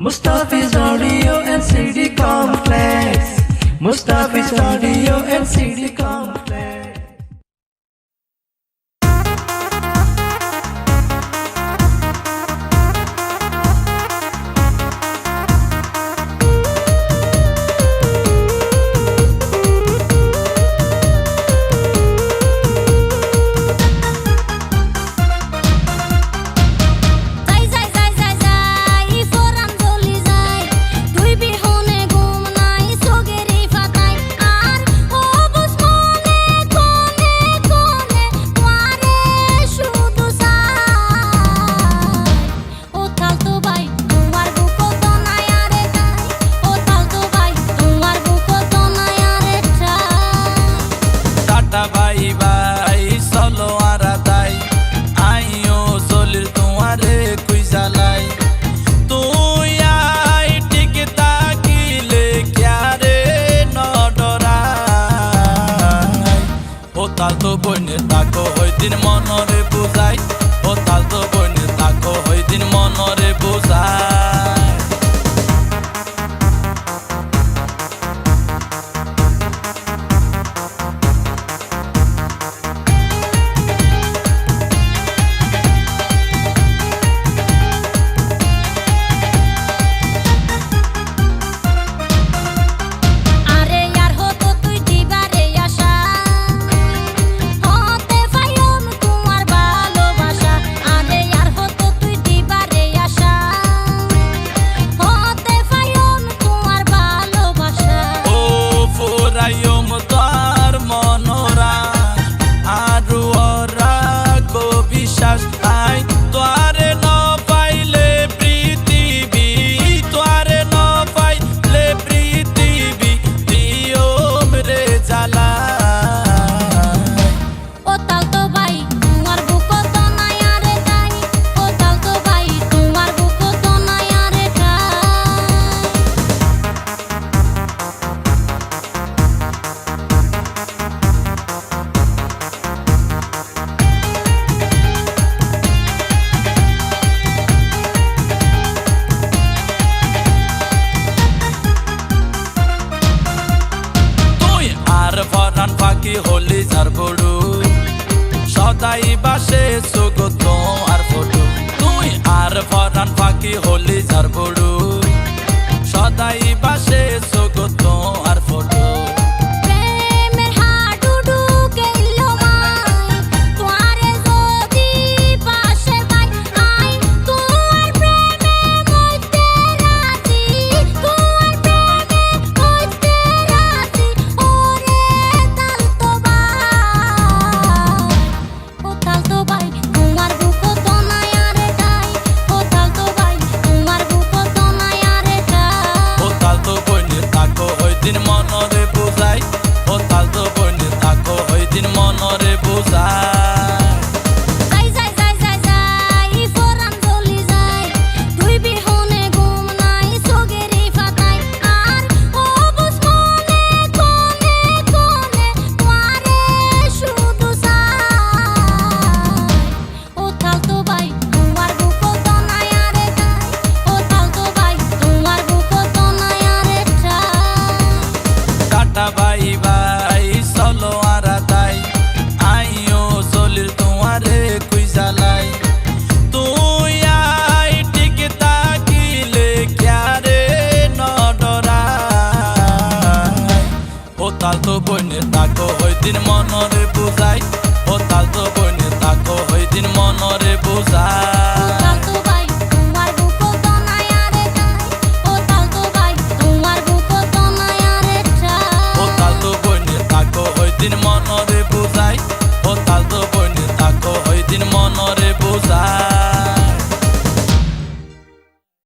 Mustafi's Audio and CD Complex. Mustafi's Audio and CD Complex. Talto boine tako hoy din monore buzai o talto boine tako hoy din monore buzai ফাঁকি হলি যার বড়ু সদাই বাসে সুগত আর photo তুই আর Ferran ফাঁকি হলি যার বড়ু সদাই বাসে সুগত আর photo din monore buzai o talto boine tako hoy din monore buzai bye bye চলো আরা তাই আইও চলির তোমারে কুই জ্বালাই তুই আই ঠিক তাকিলে ক্যারে নডরাই ও তালতো বইনে তাকো হই দিন মনরে বুঝাই ও তালতো বইনে তাকো হই দিন মনরে বুঝাই din monore buzai o talto boine tako hoy din monore buzai